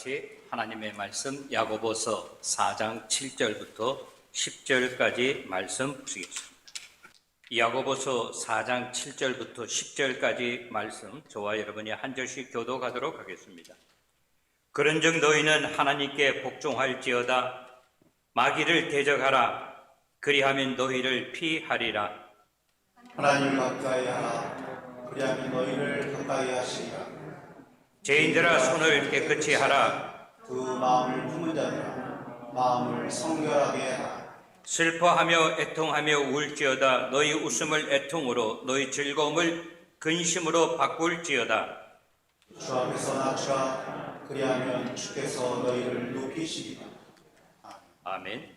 같이 하나님의 말씀 야고보서 4장 7절부터 10절까지 말씀 보시겠습니다. 야고보서 4장 7절부터 10절까지 말씀 저와 여러분이 한 절씩 교독하도록 하겠습니다. 그런즉 너희는 하나님께 복종할지어다. 마귀를 대적하라. 그리하면 너희를 피하리라. 하나님을 가까이 하라. 그리하면 너희를 가까이 하시리라. 죄인들아 손을 깨끗이 하라. 그 마음을 품은 자들아 마음을 성결하게 하라. 슬퍼하며 애통하며 울지어다. 너희 웃음을 애통으로 너희 즐거움을 근심으로 바꿀지어다. 주 앞에서 낮추라. 그리하면 주께서 너희를 높이시리라. 아멘.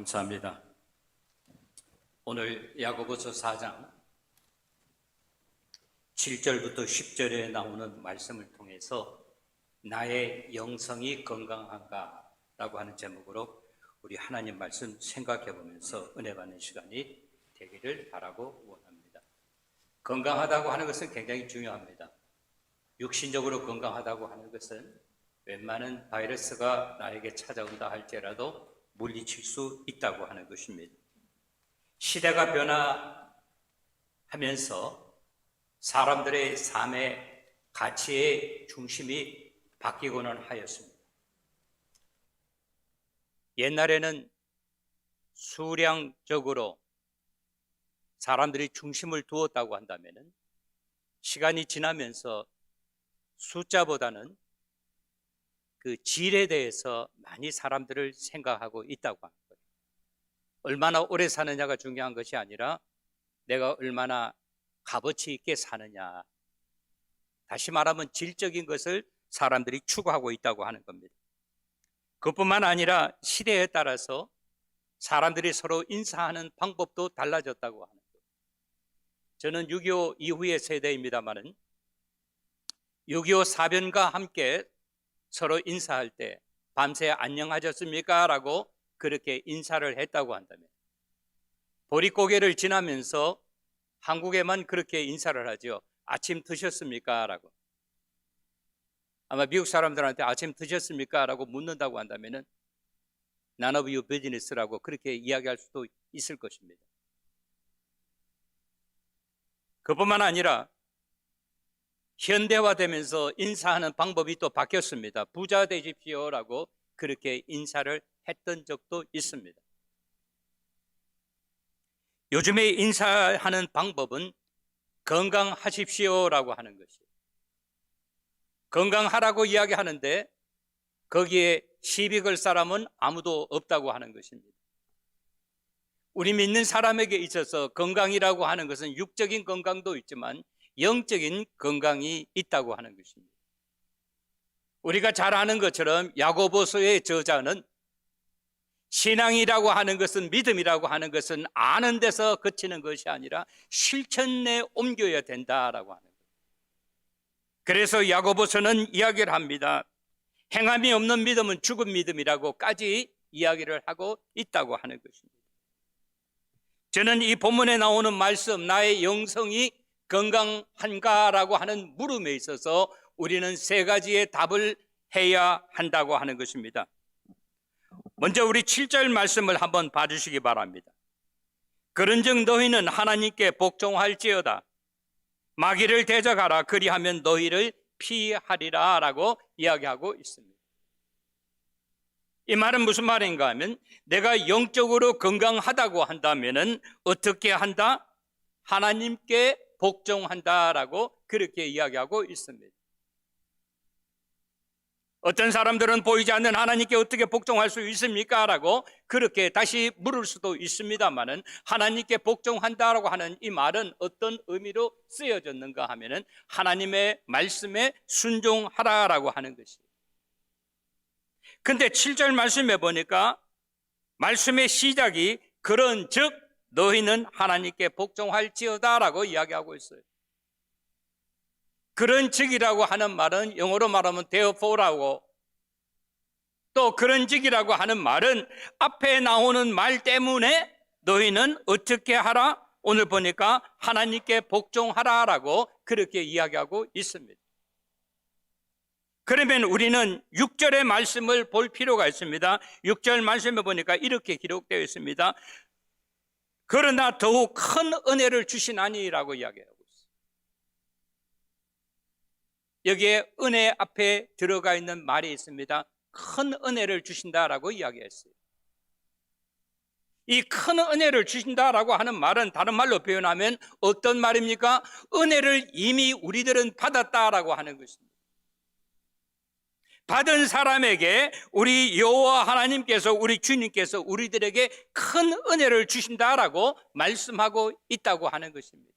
감사합니다. 오늘 야고보서 4장 7절부터 10절에 나오는 말씀을 통해서 나의 영성이 건강한가? 라고 하는 제목으로 우리 하나님 말씀 생각해 보면서 은혜 받는 시간이 되기를 바라고 원합니다. 건강하다고 하는 것은 굉장히 중요합니다. 육신적으로 건강하다고 하는 것은 웬만한 바이러스가 나에게 찾아온다 할지라도 물리칠 수 있다고 하는 것입니다. 시대가 변화하면서 사람들의 삶의 가치의 중심이 바뀌고는 하였습니다. 옛날에는 수량적으로 사람들이 중심을 두었다고 한다면 시간이 지나면서 숫자보다는 그 질에 대해서 많이 사람들을 생각하고 있다고 하는 거예요. 얼마나 오래 사느냐가 중요한 것이 아니라 내가 얼마나 값어치 있게 사느냐. 다시 말하면 질적인 것을 사람들이 추구하고 있다고 하는 겁니다. 그뿐만 아니라 시대에 따라서 사람들이 서로 인사하는 방법도 달라졌다고 하는 거예요. 저는 6.25 이후의 세대입니다만은 6.25 사변과 함께 서로 인사할 때 밤새 안녕하셨습니까? 라고 그렇게 인사를 했다고 한다면 보릿고개를 지나면서 한국에만 그렇게 인사를 하죠. 아침 드셨습니까? 라고. 아마 미국 사람들한테 아침 드셨습니까? 라고 묻는다고 한다면 None of your business라고 그렇게 이야기할 수도 있을 것입니다. 그뿐만 아니라 현대화되면서 인사하는 방법이 또 바뀌었습니다. 부자 되십시오라고 그렇게 인사를 했던 적도 있습니다. 요즘에 인사하는 방법은 건강하십시오라고 하는 것이에요. 건강하라고 이야기하는데 거기에 시비 걸 사람은 아무도 없다고 하는 것입니다. 우리 믿는 사람에게 있어서 건강이라고 하는 것은 육적인 건강도 있지만 영적인 건강이 있다고 하는 것입니다. 우리가 잘 아는 것처럼 야고보서의 저자는 신앙이라고 하는 것은, 믿음이라고 하는 것은 아는 데서 그치는 것이 아니라 실천에 옮겨야 된다라고 하는 거예요. 그래서 야고보서는 이야기를 합니다. 행함이 없는 믿음은 죽은 믿음이라고까지 이야기를 하고 있다고 하는 것입니다. 저는 이 본문에 나오는 말씀, 나의 영성이 건강한가라고 하는 물음에 있어서 우리는 세 가지의 답을 해야 한다고 하는 것입니다. 먼저 우리 7절 말씀을 한번 봐주시기 바랍니다. 그런즉 너희는 하나님께 복종할지어다. 마귀를 대적하라. 그리하면 너희를 피하리라 라고 이야기하고 있습니다. 이 말은 무슨 말인가 하면 내가 영적으로 건강하다고 한다면 어떻게 한다? 하나님께 복종한다라고 그렇게 이야기하고 있습니다. 어떤 사람들은 보이지 않는 하나님께 어떻게 복종할 수 있습니까? 라고 그렇게 다시 물을 수도 있습니다만은 하나님께 복종한다라고 하는 이 말은 어떤 의미로 쓰여졌는가 하면은 하나님의 말씀에 순종하라라고 하는 것이에요. 근데 7절 말씀에 보니까 말씀의 시작이 그런즉 너희는 하나님께 복종할지어다라고 이야기하고 있어요. 그런즉이라고 하는 말은 영어로 말하면 therefore라고, 또 그런즉이라고 하는 말은 앞에 나오는 말 때문에 너희는 어떻게 하라? 오늘 보니까 하나님께 복종하라라고 그렇게 이야기하고 있습니다. 그러면 우리는 6절의 말씀을 볼 필요가 있습니다. 6절 말씀에 보니까 이렇게 기록되어 있습니다. 그러나 더욱 큰 은혜를 주시나니라고 이야기하고 있습니다. 여기에 은혜 앞에 들어가 있는 말이 있습니다. 큰 은혜를 주신다라고 이야기했어요. 이 큰 은혜를 주신다라고 하는 말은 다른 말로 표현하면 어떤 말입니까? 은혜를 이미 우리들은 받았다라고 하는 것입니다. 받은 사람에게 우리 여호와 하나님께서, 우리 주님께서 우리들에게 큰 은혜를 주신다라고 말씀하고 있다고 하는 것입니다.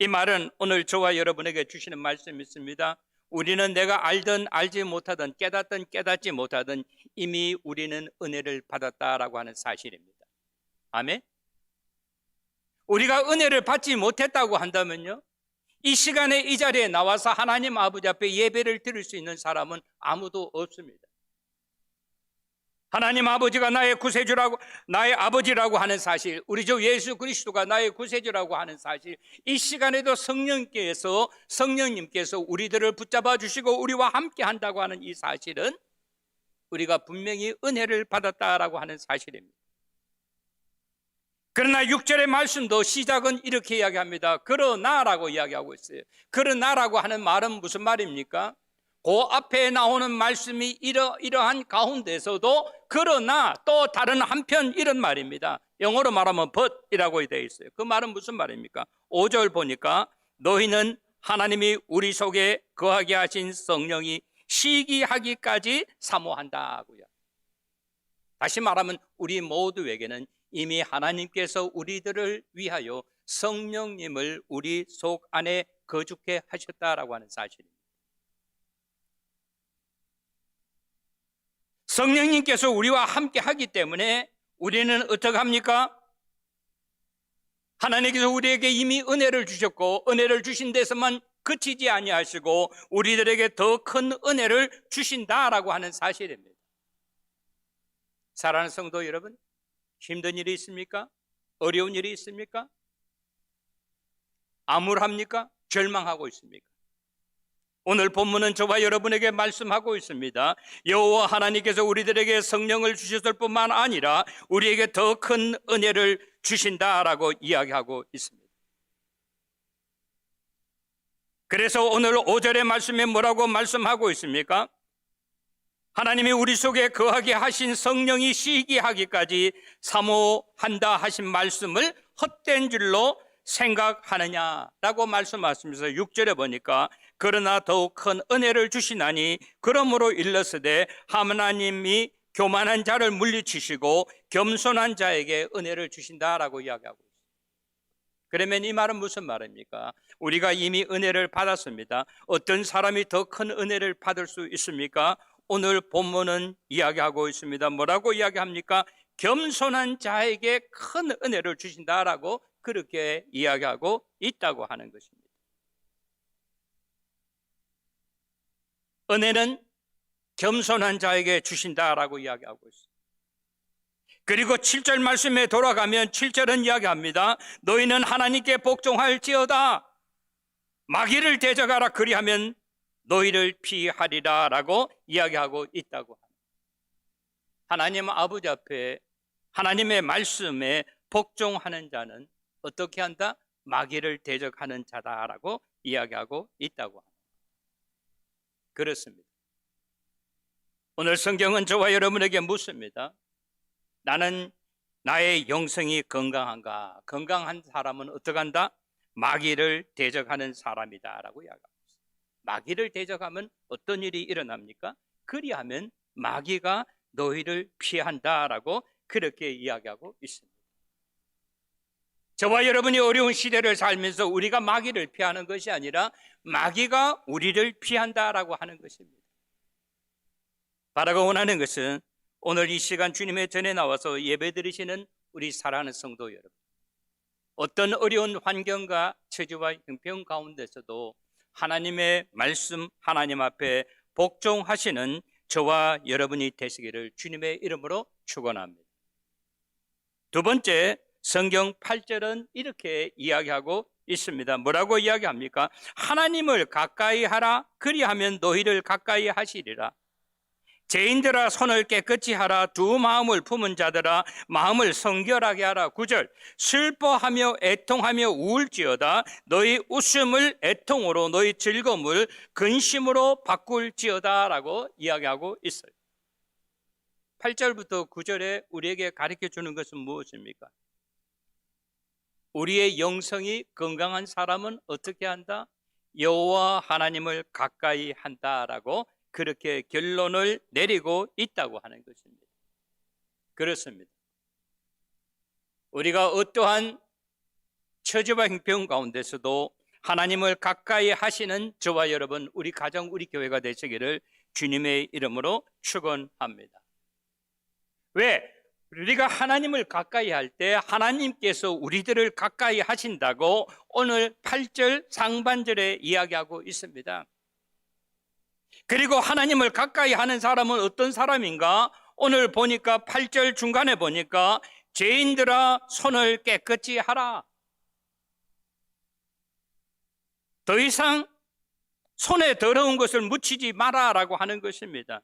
이 말은 오늘 저와 여러분에게 주시는 말씀이 있습니다. 우리는 내가 알든 알지 못하든 깨닫든 깨닫지 못하든 이미 우리는 은혜를 받았다라고 하는 사실입니다. 아멘. 우리가 은혜를 받지 못했다고 한다면요, 이 시간에 이 자리에 나와서 하나님 아버지 앞에 예배를 드릴 수 있는 사람은 아무도 없습니다. 하나님 아버지가 나의 구세주라고, 나의 아버지라고 하는 사실, 우리 주 예수 그리스도가 나의 구세주라고 하는 사실, 이 시간에도 성령님께서 우리들을 붙잡아 주시고 우리와 함께 한다고 하는 이 사실은 우리가 분명히 은혜를 받았다라고 하는 사실입니다. 그러나 6절의 말씀도 시작은 이렇게 이야기합니다. 그러나라고 이야기하고 있어요. 그러나라고 하는 말은 무슨 말입니까? 그 앞에 나오는 말씀이 이러한 가운데서도 그러나 또 다른 한편 이런 말입니다. 영어로 말하면 but이라고 되어 있어요. 그 말은 무슨 말입니까? 5절 보니까 너희는 하나님이 우리 속에 거하게 하신 성령이 시기하기까지 사모한다고요. 다시 말하면 우리 모두에게는 이미 하나님께서 우리들을 위하여 성령님을 우리 속 안에 거주케 하셨다라고 하는 사실입니다. 성령님께서 우리와 함께 하기 때문에 우리는 어떻게 합니까? 하나님께서 우리에게 이미 은혜를 주셨고 은혜를 주신 데서만 그치지 아니하시고 우리들에게 더 큰 은혜를 주신다라고 하는 사실입니다. 사랑하는 성도 여러분, 힘든 일이 있습니까? 어려운 일이 있습니까? 암울합니까? 절망하고 있습니까? 오늘 본문은 저와 여러분에게 말씀하고 있습니다. 여호와 하나님께서 우리들에게 성령을 주셨을 뿐만 아니라 우리에게 더 큰 은혜를 주신다라고 이야기하고 있습니다. 그래서 오늘 5절의 말씀에 뭐라고 말씀하고 있습니까? 하나님이 우리 속에 거하게 하신 성령이 시기하기까지 사모한다 하신 말씀을 헛된 줄로 생각하느냐라고 말씀하시면서 6절에 보니까 그러나 더욱 큰 은혜를 주시나니 그러므로 일렀으되 하나님이 교만한 자를 물리치시고 겸손한 자에게 은혜를 주신다라고 이야기하고 있습니다. 그러면 이 말은 무슨 말입니까? 우리가 이미 은혜를 받았습니다. 어떤 사람이 더 큰 은혜를 받을 수 있습니까? 오늘 본문은 이야기하고 있습니다. 뭐라고 이야기합니까? 겸손한 자에게 큰 은혜를 주신다라고 그렇게 이야기하고 있다고 하는 것입니다. 은혜는 겸손한 자에게 주신다라고 이야기하고 있습니다. 그리고 7절 말씀에 돌아가면 7절은 이야기합니다. 너희는 하나님께 복종할지어다 마귀를 대적하라 그리하면 너희를 피하리라 라고 이야기하고 있다고 합니다. 하나님 아버지 앞에 하나님의 말씀에 복종하는 자는 어떻게 한다? 마귀를 대적하는 자다라고 이야기하고 있다고 합니다. 그렇습니다. 오늘 성경은 저와 여러분에게 묻습니다. 나는 나의 영성이 건강한가? 건강한 사람은 어떻게 한다? 마귀를 대적하는 사람이다 라고 이야기합니다. 마귀를 대적하면 어떤 일이 일어납니까? 그리하면 마귀가 너희를 피한다라고 그렇게 이야기하고 있습니다. 저와 여러분이 어려운 시대를 살면서 우리가 마귀를 피하는 것이 아니라 마귀가 우리를 피한다라고 하는 것입니다. 바라고 원하는 것은 오늘 이 시간 주님의 전에 나와서 예배드리시는 우리 사랑하는 성도 여러분, 어떤 어려운 환경과 처지와 형편 가운데서도 하나님의 말씀 하나님 앞에 복종하시는 저와 여러분이 되시기를 주님의 이름으로 축원합니다. 두 번째, 성경 8절은 이렇게 이야기하고 있습니다. 뭐라고 이야기합니까? 하나님을 가까이 하라 그리하면 너희를 가까이 하시리라. 죄인들아 손을 깨끗이 하라. 두 마음을 품은 자들아 마음을 성결하게 하라. 9절 슬퍼하며 애통하며 우울지어다. 너희 웃음을 애통으로 너희 즐거움을 근심으로 바꿀지어다 라고 이야기하고 있어요. 8절부터 9절에 우리에게 가르쳐 주는 것은 무엇입니까? 우리의 영성이 건강한 사람은 어떻게 한다? 여호와 하나님을 가까이 한다라고 그렇게 결론을 내리고 있다고 하는 것입니다. 그렇습니다. 우리가 어떠한 처지와 형편 가운데서도 하나님을 가까이 하시는 저와 여러분, 우리 가정, 우리 교회가 되시기를 주님의 이름으로 축원합니다. 왜? 우리가 하나님을 가까이 할 때 하나님께서 우리들을 가까이 하신다고 오늘 8절 상반절에 이야기하고 있습니다. 그리고 하나님을 가까이 하는 사람은 어떤 사람인가? 오늘 보니까 8절 중간에 보니까 죄인들아 손을 깨끗이 하라. 더 이상 손에 더러운 것을 묻히지 마라라고 하는 것입니다.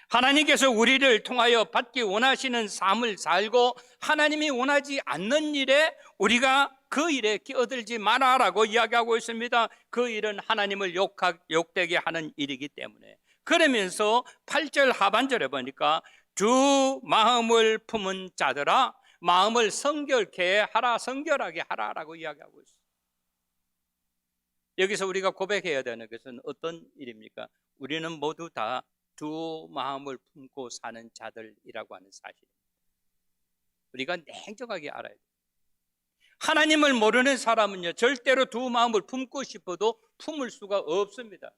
하나님께서 우리를 통하여 받기 원하시는 삶을 살고 하나님이 원하지 않는 일에 우리가 그 일에 끼어들지 마라라고 이야기하고 있습니다. 그 일은 하나님을 욕되게 하는 일이기 때문에. 그러면서 8절 하반절에 보니까 주 마음을 품은 자들아 마음을 성결케 하라, 성결하게 하라라고 이야기하고 있습니다. 여기서 우리가 고백해야 되는 것은 어떤 일입니까? 우리는 모두 다 두 마음을 품고 사는 자들이라고 하는 사실입니다. 우리가 냉정하게 알아야 돼요. 하나님을 모르는 사람은요, 절대로 두 마음을 품고 싶어도 품을 수가 없습니다.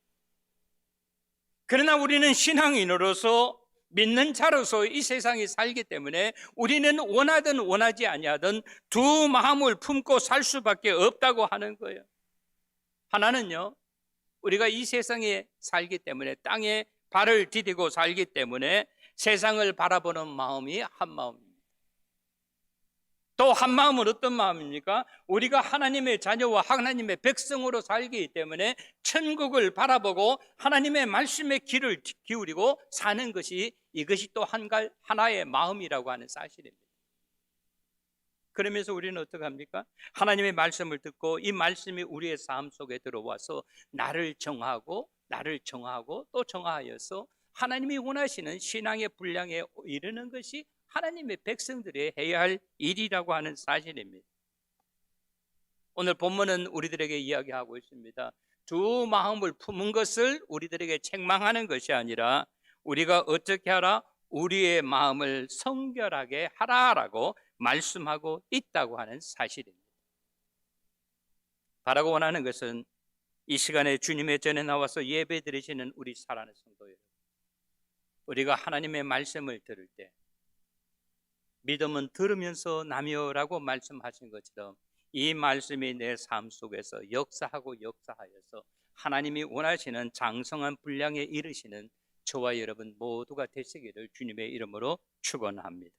그러나 우리는 신앙인으로서 믿는 자로서 이 세상에 살기 때문에 우리는 원하든 원하지 아니하든 두 마음을 품고 살 수밖에 없다고 하는 거예요. 하나는요, 우리가 이 세상에 살기 때문에 땅에 발을 디디고 살기 때문에 세상을 바라보는 마음이 한 마음입니다. 또 한 마음은 어떤 마음입니까? 우리가 하나님의 자녀와 하나님의 백성으로 살기 때문에 천국을 바라보고 하나님의 말씀에 귀를 기울이고 사는 것이 이것이 또 하나의 마음이라고 하는 사실입니다. 그러면서 우리는 어떻게 합니까? 하나님의 말씀을 듣고 이 말씀이 우리의 삶 속에 들어와서 나를 정하고 또 정하여서 하나님이 원하시는 신앙의 분량에 이르는 것이 하나님의 백성들이 해야 할 일이라고 하는 사실입니다. 오늘 본문은 우리들에게 이야기하고 있습니다. 두 마음을 품은 것을 우리들에게 책망하는 것이 아니라 우리가 어떻게 하라? 우리의 마음을 성결하게 하라라고 말씀하고 있다고 하는 사실입니다. 바라고 원하는 것은 이 시간에 주님의 전에 나와서 예배 드리시는 우리 사랑하는 성도 여러분, 우리가 하나님의 말씀을 들을 때 믿음은 들으면서 나며라고 말씀하신 것처럼 이 말씀이 내 삶 속에서 역사하여서 하나님이 원하시는 장성한 분량에 이르시는 저와 여러분 모두가 되시기를 주님의 이름으로 축원합니다.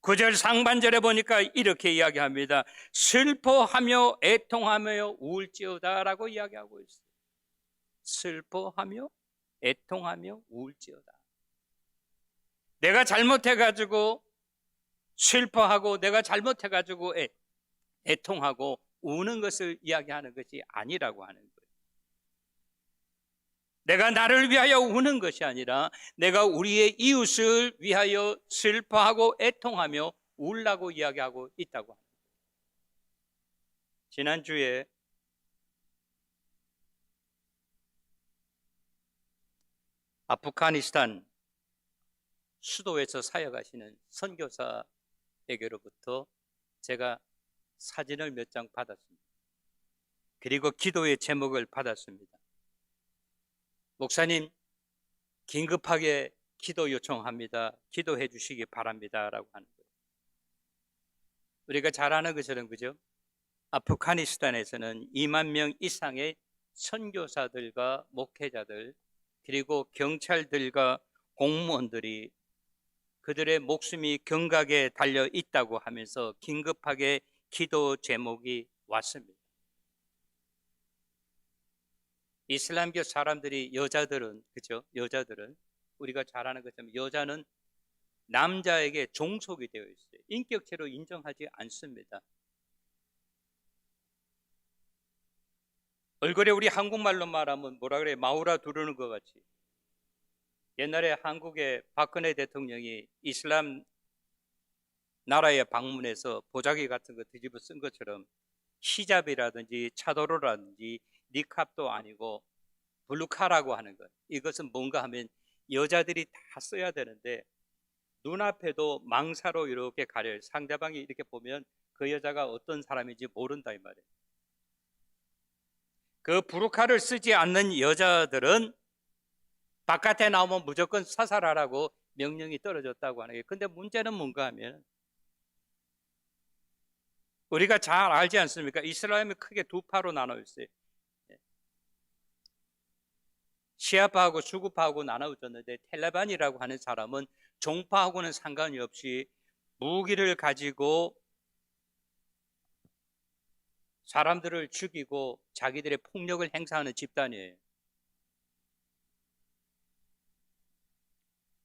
9절 상반절에 보니까 이렇게 이야기합니다. 슬퍼하며 애통하며 울지어다 라고 이야기하고 있어요. 슬퍼하며 애통하며 울지어다. 내가 잘못해가지고 슬퍼하고 내가 잘못해가지고 애통하고 우는 것을 이야기하는 것이 아니라고 하는 거예요. 내가 나를 위하여 우는 것이 아니라 내가 우리의 이웃을 위하여 슬퍼하고 애통하며 울라고 이야기하고 있다고 합니다. 지난주에 아프가니스탄 수도에서 사역하시는 선교사에게로부터 제가 사진을 몇 장 받았습니다. 그리고 기도의 제목을 받았습니다. 목사님, 긴급하게 기도 요청합니다. 기도해 주시기 바랍니다. 라고 하는 거예요. 우리가 잘 아는 것처럼, 그죠? 아프가니스탄에서는 2만 명 이상의 선교사들과 목회자들, 그리고 경찰들과 공무원들이 그들의 목숨이 경각에 달려 있다고 하면서 긴급하게 기도 제목이 왔습니다. 이슬람교 사람들이 여자들은, 그죠? 여자들은 우리가 잘 아는 것처럼 여자는 남자에게 종속이 되어 있어요. 인격체로 인정하지 않습니다. 얼굴에 우리 한국말로 말하면 뭐라 그래? 마우라 두르는 것 같이. 옛날에 한국의 박근혜 대통령이 이슬람 나라에 방문해서 보자기 같은 거 뒤집어 쓴 것처럼 히잡이라든지 차도로라든지 니캅도 아니고 블루카라고 하는 것, 이것은 뭔가 하면 여자들이 다 써야 되는데 눈앞에도 망사로 이렇게 가려요. 상대방이 이렇게 보면 그 여자가 어떤 사람인지 모른다 이 말이에요. 그 부르카를 쓰지 않는 여자들은 바깥에 나오면 무조건 사살하라고 명령이 떨어졌다고 하는 게. 근데 문제는 뭔가 하면 우리가 잘 알지 않습니까? 이스라엘이 크게 두 파로 나눠 있어요. 시아파하고 수구파하고 나눠졌는데 텔레반이라고 하는 사람은 종파하고는 상관이 없이 무기를 가지고 사람들을 죽이고 자기들의 폭력을 행사하는 집단이에요.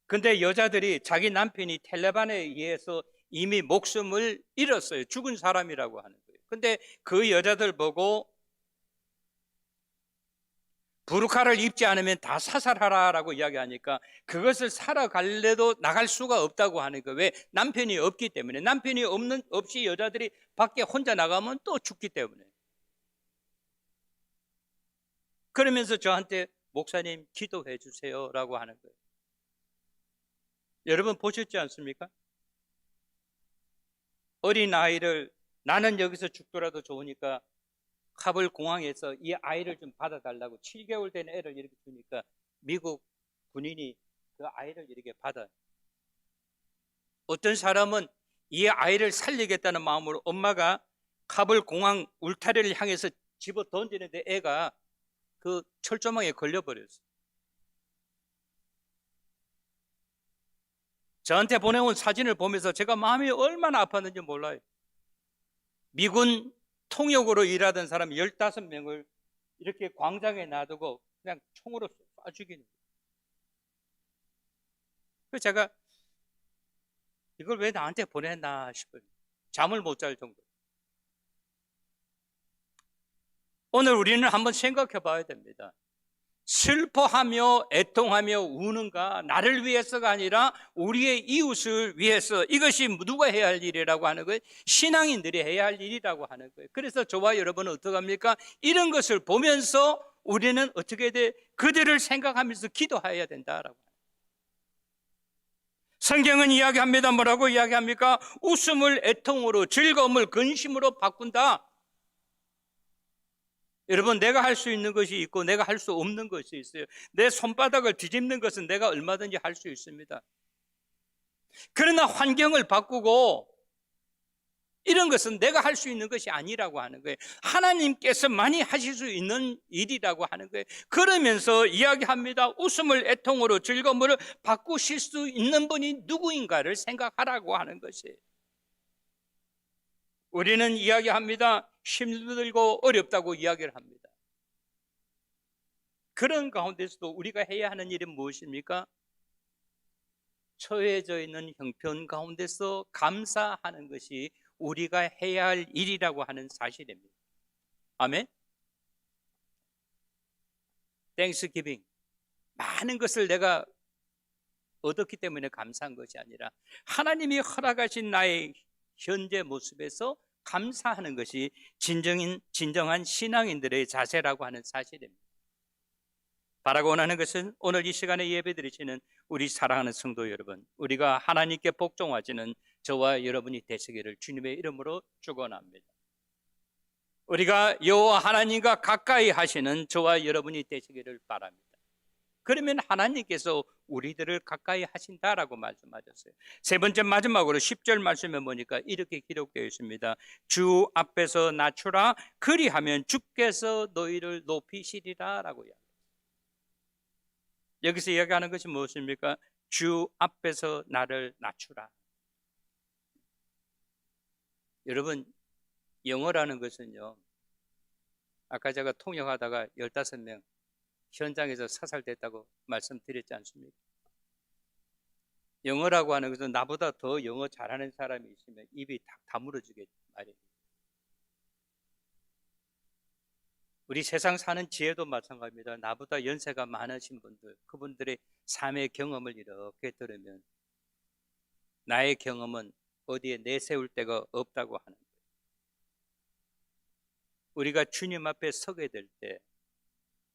근데 여자들이 자기 남편이 텔레반에 의해서 이미 목숨을 잃었어요. 죽은 사람이라고 하는 거예요. 근데 그 여자들 보고 부르카를 입지 않으면 다 사살하라라고 이야기하니까 그것을 살아갈래도 나갈 수가 없다고 하는 거예요. 왜? 남편이 없기 때문에. 남편이 없이 여자들이 밖에 혼자 나가면 또 죽기 때문에. 그러면서 저한테 목사님 기도해 주세요라고 하는 거예요. 여러분 보셨지 않습니까? 어린 아이를 나는 여기서 죽더라도 좋으니까 카불 공항에서 이 아이를 좀 받아달라고 7개월 된 애를 이렇게 주니까 미국 군인이 그 아이를 이렇게 받아. 어떤 사람은 이 아이를 살리겠다는 마음으로 엄마가 카불 공항 울타리를 향해서 집어 던지는데 애가 그 철조망에 걸려버렸어요. 저한테 보내온 사진을 보면서 제가 마음이 얼마나 아팠는지 몰라요. 미군 통역으로 일하던 사람 15명을 이렇게 광장에 놔두고 그냥 총으로 쏴 죽이는 거예요. 그래서 제가 이걸 왜 나한테 보냈나 싶어요. 잠을 못 잘 정도. 오늘 우리는 한번 생각해 봐야 됩니다. 슬퍼하며 애통하며 우는가 나를 위해서가 아니라 우리의 이웃을 위해서, 이것이 누가 해야 할 일이라고 하는 거예요? 신앙인들이 해야 할 일이라고 하는 거예요. 그래서 저와 여러분은 어떻게 합니까? 이런 것을 보면서 우리는 어떻게 돼? 그들을 생각하면서 기도해야 된다라고. 성경은 이야기합니다. 뭐라고 이야기합니까? 웃음을 애통으로, 즐거움을 근심으로 바꾼다. 여러분, 내가 할 수 있는 것이 있고 내가 할 수 없는 것이 있어요. 내 손바닥을 뒤집는 것은 내가 얼마든지 할 수 있습니다. 그러나 환경을 바꾸고 이런 것은 내가 할 수 있는 것이 아니라고 하는 거예요. 하나님께서 많이 하실 수 있는 일이라고 하는 거예요. 그러면서 이야기합니다. 웃음을 애통으로, 즐거움으로 바꾸실 수 있는 분이 누구인가를 생각하라고 하는 것이에요. 우리는 이야기합니다. 힘들고 어렵다고 이야기를 합니다. 그런 가운데서도 우리가 해야 하는 일은 무엇입니까? 처해져 있는 형편 가운데서 감사하는 것이 우리가 해야 할 일이라고 하는 사실입니다. 아멘. 땡스기빙, 많은 것을 내가 얻었기 때문에 감사한 것이 아니라 하나님이 허락하신 나의 현재 모습에서 감사하는 것이 진정한 신앙인들의 자세라고 하는 사실입니다. 바라고 원하는 것은 오늘 이 시간에 예배드리시는 우리 사랑하는 성도 여러분, 우리가 하나님께 복종하시는 저와 여러분이 되시기를 주님의 이름으로 축원합니다. 우리가 여호와 하나님과 가까이 하시는 저와 여러분이 되시기를 바랍니다. 그러면 하나님께서 우리들을 가까이 하신다라고 말씀하셨어요. 세 번째 마지막으로 10절 말씀에 보니까 이렇게 기록되어 있습니다. 주 앞에서 낮추라, 그리하면 주께서 너희를 높이시리라 라고 이야기합니다. 여기서 이야기하는 것이 무엇입니까? 주 앞에서 나를 낮추라. 여러분, 영어라는 것은요, 아까 제가 통역하다가 15명 현장에서 사살됐다고 말씀드렸지 않습니까? 영어라고 하는 것은 나보다 더 영어 잘하는 사람이 있으면 입이 다 다물어지게 마련입니다. 우리 세상 사는 지혜도 마찬가지입니다. 나보다 연세가 많으신 분들, 그분들의 삶의 경험을 이렇게 들으면 나의 경험은 어디에 내세울 데가 없다고 하는 거예요. 우리가 주님 앞에 서게 될 때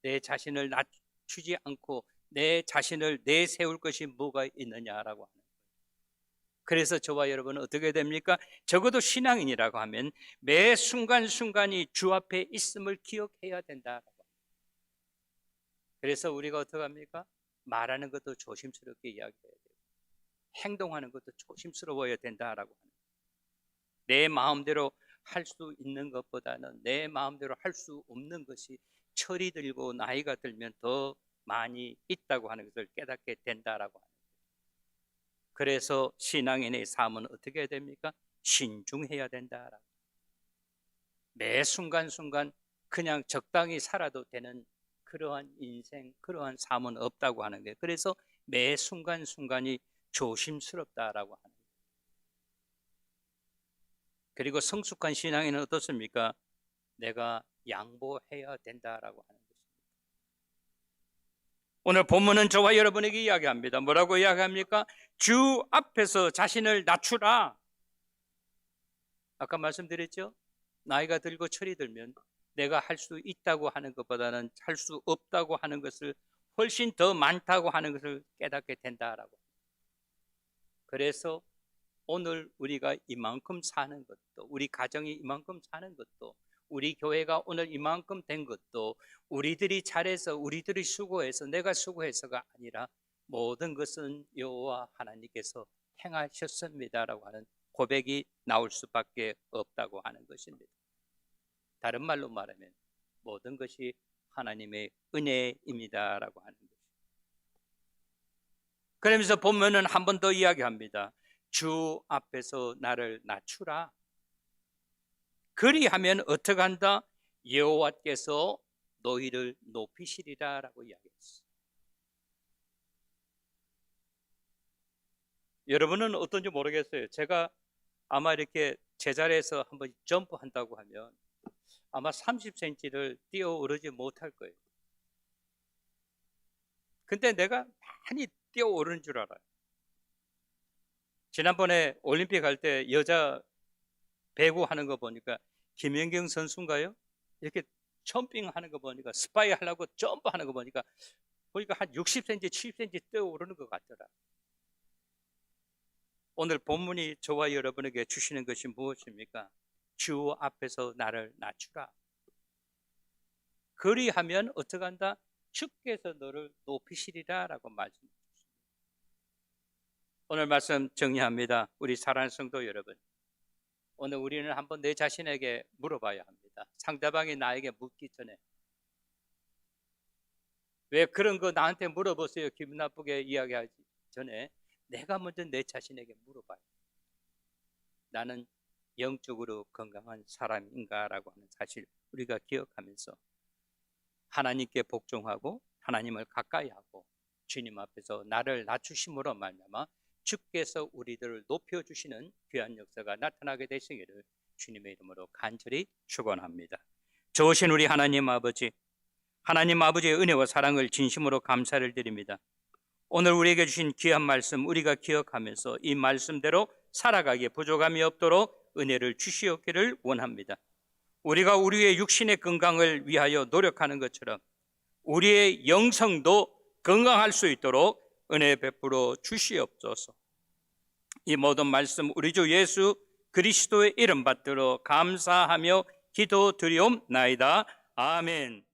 내 자신을 낮추지 않고 내 자신을 내세울 것이 뭐가 있느냐라고 하는 거예요. 그래서 저와 여러분은 어떻게 됩니까? 적어도 신앙인이라고 하면 매 순간순간이 주 앞에 있음을 기억해야 된다라고. 그래서 우리가 어떻게 합니까? 말하는 것도 조심스럽게 이야기해야 돼요. 행동하는 것도 조심스러워야 된다라고 하는 거예요. 내 마음대로 할 수 있는 것보다는 내 마음대로 할 수 없는 것이 철이 들고 나이가 들면 더 많이 있다고 하는 것을 깨닫게 된다라고 하는 거예요. 그래서 신앙인의 삶은 어떻게 해야 됩니까? 신중해야 된다라고. 매 순간순간 그냥 적당히 살아도 되는 그러한 인생, 그러한 삶은 없다고 하는 거예요. 그래서 매 순간순간이 조심스럽다라고 하는 거예요. 그리고 성숙한 신앙인은 어떻습니까? 내가 양보해야 된다라고 하는 것입니다. 오늘 본문은 저와 여러분에게 이야기합니다. 뭐라고 이야기합니까? 주 앞에서 자신을 낮추라. 아까 말씀드렸죠? 나이가 들고 철이 들면 내가 할 수 있다고 하는 것보다는 할 수 없다고 하는 것을 훨씬 더 많다고 하는 것을 깨닫게 된다라고. 그래서 오늘 우리가 이만큼 사는 것도, 우리 가정이 이만큼 사는 것도, 우리 교회가 오늘 이만큼 된 것도 우리들이 잘해서, 우리들이 수고해서, 내가 수고해서가 아니라 모든 것은 여호와 하나님께서 행하셨습니다라고 하는 고백이 나올 수밖에 없다고 하는 것입니다. 다른 말로 말하면 모든 것이 하나님의 은혜입니다라고 하는 것입니다. 그러면서 보면은 한 번 더 이야기합니다. 주 앞에서 나를 낮추라. 그리하면 어떻게 한다? 여호와께서 너희를 높이시리라라고 이야기했어요. 여러분은 어떤지 모르겠어요. 제가 아마 이렇게 제자리에서 한번 점프한다고 하면 아마 30cm를 뛰어오르지 못할 거예요. 근데 내가 많이 뛰어오르는 줄 알아요. 지난번에 올림픽 할 때 여자 배구 하는 거 보니까 김연경 선수인가요? 이렇게 점핑하는 거 보니까 스파이 하려고 점프하는 거 보니까 한 60cm, 70cm 뛰어오르는 것 같더라. 오늘 본문이 저와 여러분에게 주시는 것이 무엇입니까? 주 앞에서 나를 낮추라. 그리하면 어떻게 한다? 주께서 너를 높이시리라 라고 말씀하셨습니다. 오늘 말씀 정리합니다. 우리 사랑하는 성도 여러분, 오늘 우리는 한번 내 자신에게 물어봐야 합니다. 상대방이 나에게 묻기 전에. 왜 그런 거 나한테 물어보세요? 기분 나쁘게 이야기하기 전에 내가 먼저 내 자신에게 물어봐요. 나는 영적으로 건강한 사람인가? 라고 하는 사실 우리가 기억하면서 하나님께 복종하고 하나님을 가까이 하고 주님 앞에서 나를 낮추심으로 말미암아 주께서 우리들을 높여주시는 귀한 역사가 나타나게 되시기를 주님의 이름으로 간절히 축원합니다. 좋으신 우리 하나님 아버지, 하나님 아버지의 은혜와 사랑을 진심으로 감사를 드립니다. 오늘 우리에게 주신 귀한 말씀 우리가 기억하면서 이 말씀대로 살아가기에 부족함이 없도록 은혜를 주시옵기를 원합니다. 우리가 우리의 육신의 건강을 위하여 노력하는 것처럼 우리의 영성도 건강할 수 있도록 은혜 베풀어 주시옵소서. 이 모든 말씀 우리 주 예수 그리스도의 이름 받들어 감사하며 기도드리옵나이다. 아멘.